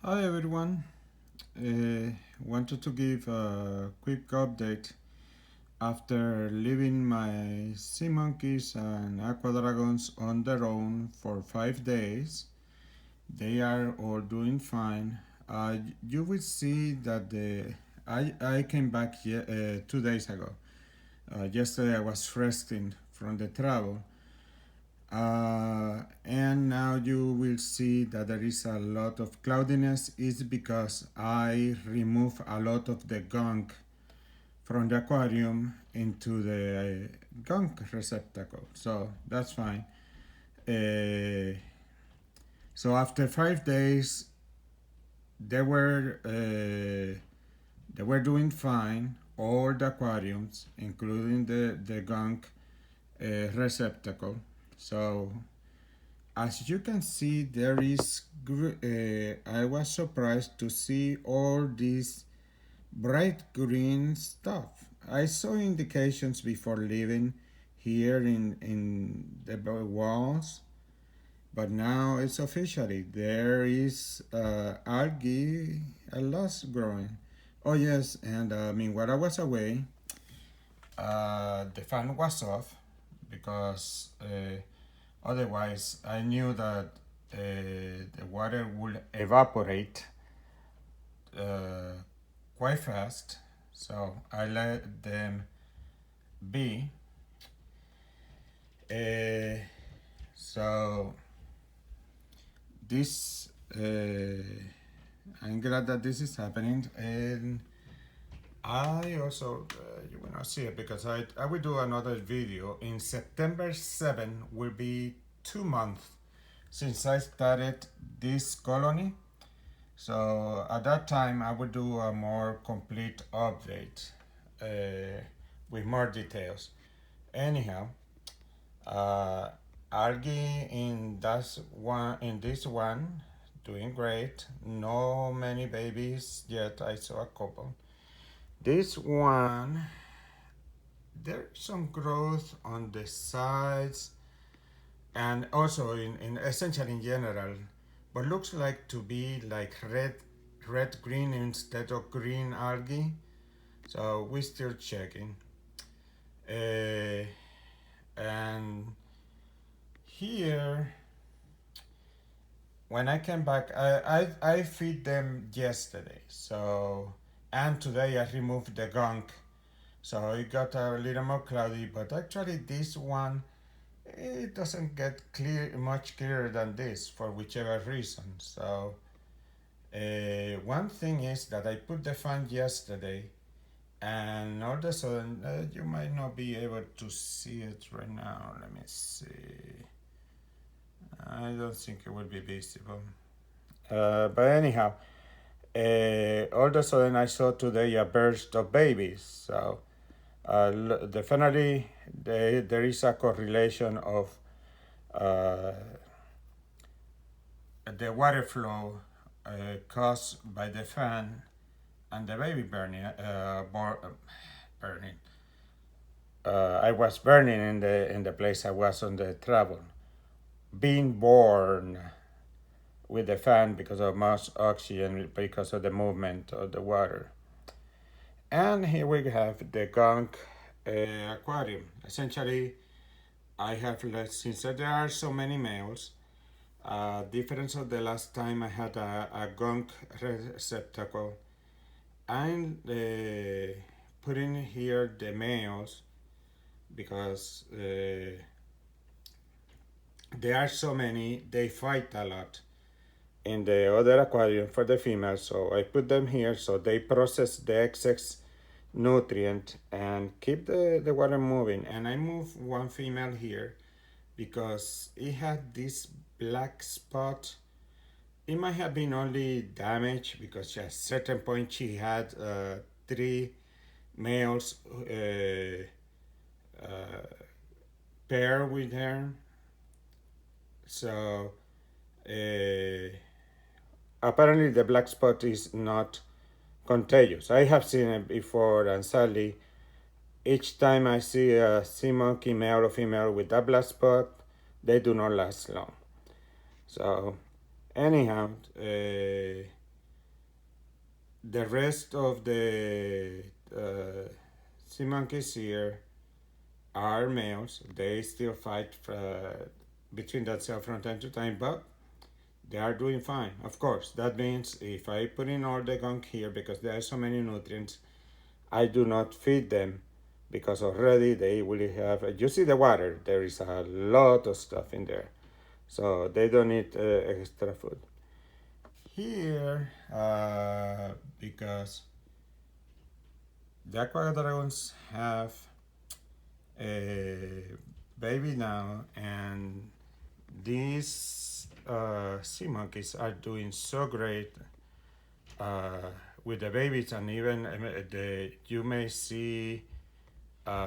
Hi everyone. Wanted to give a quick update after leaving my sea monkeys and aqua dragons on their own for 5 days. They are all doing fine. You will see that I came back 2 days ago. Yesterday I was resting from the travel. And now you will see that there is a lot of cloudiness. It's because I remove a lot of the gunk from the aquarium into the gunk receptacle, so that's fine. So after 5 days, they were doing fine. All the aquariums, including the gunk receptacle. So as you can see, there is. I was surprised to see all this bright green stuff. I saw indications before leaving here in the walls, but now it's officially there is algae a lot growing. Oh yes, and while I was away, the fan was off because otherwise I knew that the water would evaporate uh, quite fast, so I let them be. So this I'm glad that this is happening, and I also you will not see it because I will do another video in September 7 will be 2 months since I started this colony. So at that time I will do a more complete update with more details. Anyhow, uh, algae in this one doing great. No many babies yet. I saw a couple. This one, there's some growth on the sides and also in essentially in general, but looks like to be like red green instead of green algae. So we're still checking. And here, when I came back, I feed them yesterday. So and today I removed the gunk, so it got a little more cloudy. But actually, this one it doesn't get much clearer than this for whichever reason. So one thing is that I put the fan yesterday, and all of a sudden you might not be able to see it right now. Let me see. I don't think it will be visible. But anyhow, all of a sudden I saw today a burst of babies. So definitely there is a correlation of uh, the water flow caused by the fan and the baby burning. I was burning in the place I was on the travel, being born with the fan because of much oxygen because of the movement of the water. And here we have the gunk aquarium. Essentially, I have since there are so many males, difference of the last time I had a gunk receptacle. I'm putting here the males because there are so many, they fight a lot in the other aquarium for the females, so I put them here so they process the excess nutrient and keep the water moving. And I move one female here because it had this black spot. It might have been only damage because at a certain point she had three males pair with her. So apparently the black spot is not contagious. I have seen it before, and sadly, each time I see a sea monkey, male or female, with that black spot, they do not last long. So, anyhow, the rest of the sea monkeys here are males. They still fight between themselves from time to time, but they are doing fine. Of course, that means if I put in all the gunk here because there are so many nutrients, I do not feed them because already they will have. You see the water, there is a lot of stuff in there. So they don't need extra food. Here, because the aqua dragons have a baby now, and these sea monkeys are doing so great with the babies, and even you may see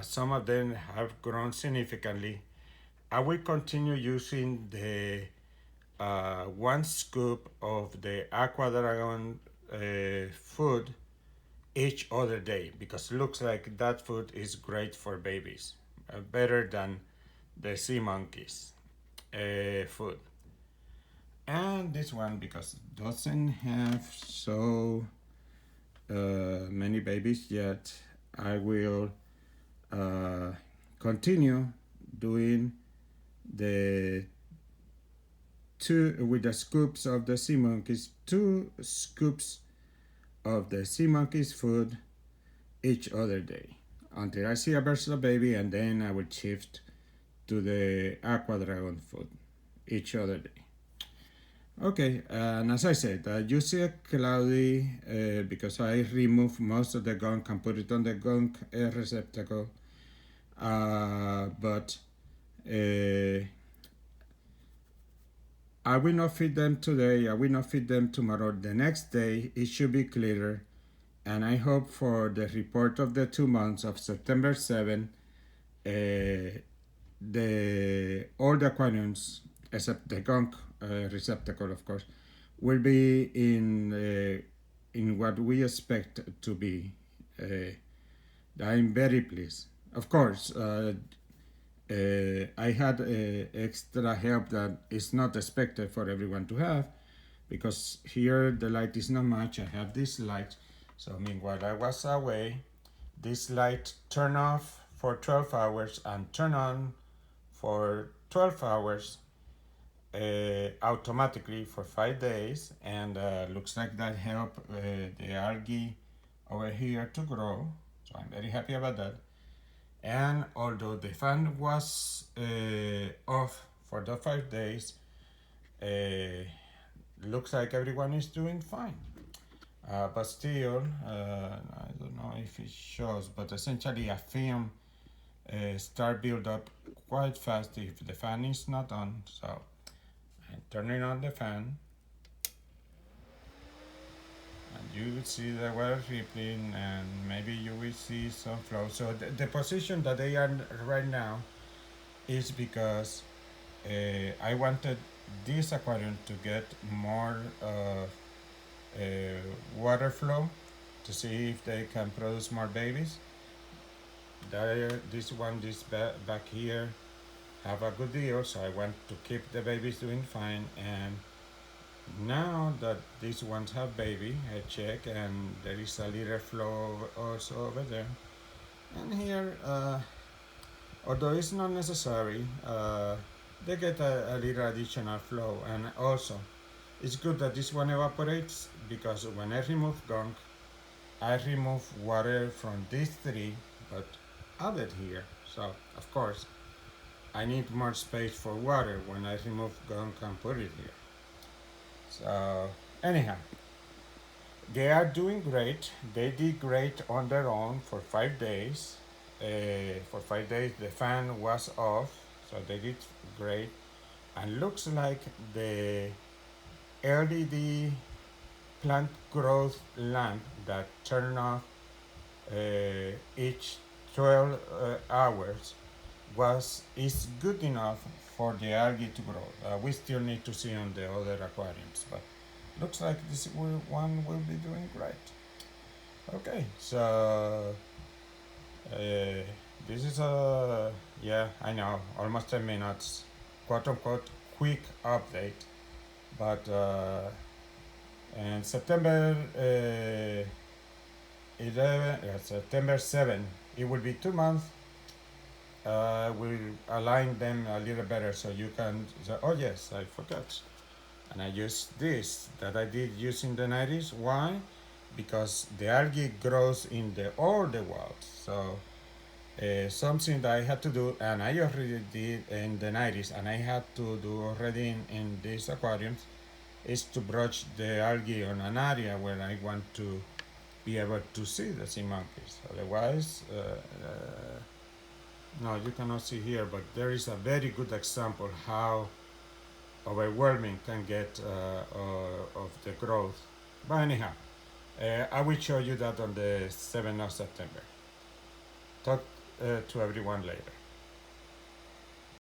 some of them have grown significantly. I will continue using the 1 scoop of the aqua dragon food each other day because it looks like that food is great for babies, better than the sea monkeys food. And this one, because it doesn't have so many babies yet, I will continue doing the with the scoops of the sea monkeys, 2 scoops of the sea monkeys food each other day until I see a versatile baby, and then I will shift to the aqua dragon food each other day. Okay, and as I said, you see it cloudy because I removed most of the gunk and put it on the gunk receptacle, but I will not feed them today, I will not feed them tomorrow. The next day it should be clearer, and I hope for the report of the 2 months of September 7, all the aquariums, except the gunk receptacle, of course, will be in what we expect to be. I'm very pleased. Of course, I had extra help that is not expected for everyone to have, because here the light is not much. I have this light, so while I was away, this light turned off for 12 hours and turned on for 12 hours automatically for 5 days, and looks like that helped the algae over here to grow, so I'm very happy about that. And although the fan was off for the 5 days, looks like everyone is doing fine. But still, I don't know if it shows, but essentially a film start build up quite fast if the fan is not on. So I'm turning on the fan, and you will see the water rippling, and maybe you will see some flow. So the position that they are right now is because I wanted this aquarium to get more water flow to see if they can produce more babies. This back here have a good deal, so I want to keep the babies doing fine. And now that these ones have baby, I check, and there is a little flow also over there. And here, although it's not necessary, they get a little additional flow. And also, it's good that this one evaporates, because when I remove gunk, I remove water from these 3, but added here. So, of course, I need more space for water when I remove gunk and put it here. So, anyhow, they are doing great. They did great on their own for 5 days. For 5 days, the fan was off, so they did great. And looks like the LED plant growth lamp that turn off each 12 hours is good enough for the algae to grow. We still need to see on the other aquariums, but looks like this one will be doing great. Okay, so this is I know, almost 10 minutes, quote unquote quick update, but and and September 7, it will be 2 months. We'll align them a little better so you can say, oh yes, I forgot. And I use this that I did use in the 90s. Why? Because the algae grows in all the walls. So something that I had to do, and I already did in the 90s, and I had to do already in these aquariums, is to broach the algae on an area where I want to be able to see the sea monkeys. Otherwise, no, you cannot see here, but there is a very good example how overwhelming can get of the growth. But anyhow, I will show you that on the 7th of September. Talk to everyone later.